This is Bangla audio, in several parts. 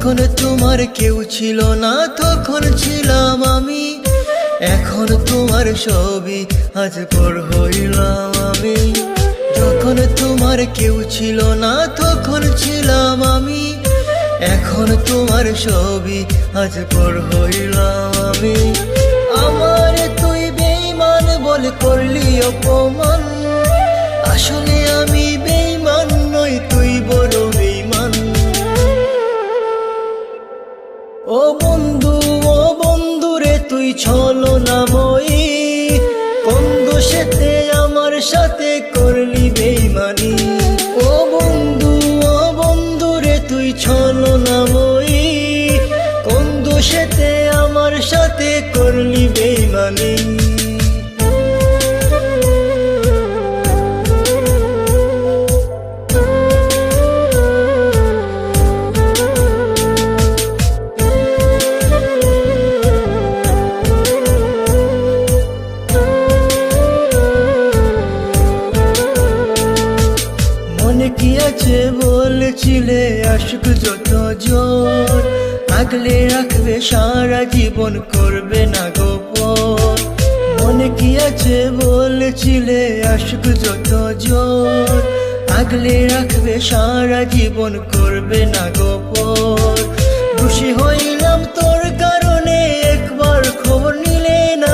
যখন তোমার কেউ ছিল না তখন ছিলাম আমি, এখন তোমার সবই আজ পর হইলাম আমি। যখন তোমার কেউ ছিল না তখন ছিলাম আমি, এখন তোমার সবই আজ পর হইলাম আমি। আমার তুই বেঈমান বলে করলি অপমান, আসলে আমি বেঈমান নই, তুই বড় বেঈমান। ও বন্ধু রে তুই ছলনাময়ী, কোন দোষেতে আমার সাথে করলি বেঈমানি। ও বন্ধু রে তুই ছলনাময়ী, কোন দোষেতে আমার সাথে করলি বেঈমানি। মনে কি আছে বলেছিলে আশিক যত জোর, আগলে রাখবে সারা জীবন করবে না গোপন। মনে কি আছে বলেছিলে আশিক যত জোর, আগলে রাখবে সারা জীবন করবে না গোপন। খুশি হইলাম তোর কারণে একবার খবর নিলে না,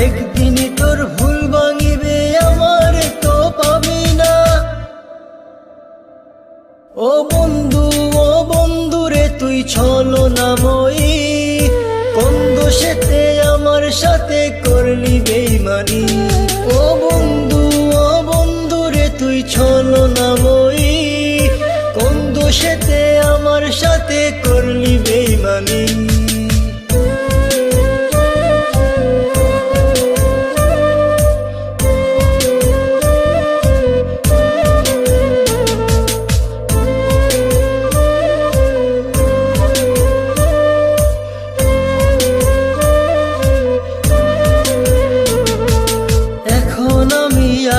একদিনই তোর ভুল ভাঙিবে আমার তো পাবি না। ও বন্ধু রে তুই ছলনাময়ী, কোন দোষেতে আমার সাথে করলি বেঈমানি। ও বন্ধু রে তুই ছলনাময়ী, কোন দোষেতে আমার সাথে করলি বেঈমানি।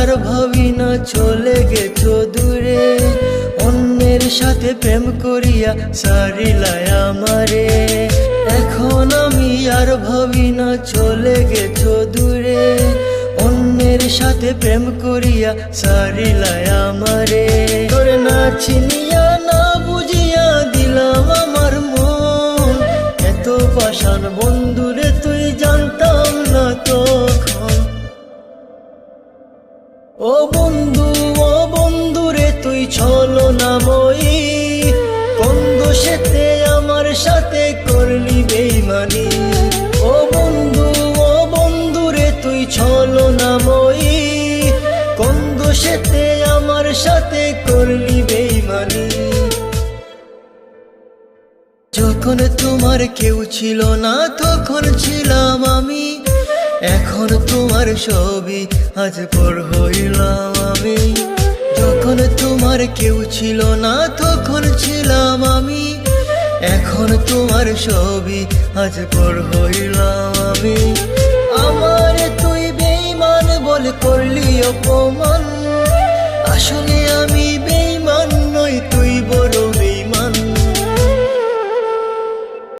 আর ভাবি না চলে গেছো দূরে, অন্যের সাথে প্রেম করিয়া সারিলায় আমারে। এখন আমি আর ভাবি না চলে গেছো দূরে, অন্যের সাথে প্রেম করিয়া সারিলায় আমারে। তোর না চিনিয়া না বুঝিয়া দিলাম আমার মন, এত পাষাণ বন্ধুরে তুই জানতাম না তখন। ও বন্ধু রে তুই ছলনাময়ী, কোন দোষেতে আমার সাথে করলি বেঈমানি। ও বন্ধু রে তুই ছলনাময়ী, কোন দোষেতে আমার সাথে করলি বেঈমানি। যখন তোমার কেউ ছিল না তখন ছিলাম আমি, এখন তোমার সবই আজ পর হইলাম আমি। যখন তোমার কেউ ছিল না তখন ছিলাম আমি, এখন তোমার সবই আজ পর হইলাম আমি। আমার তুই বেঈমান বলে করলি অপমান, আসলে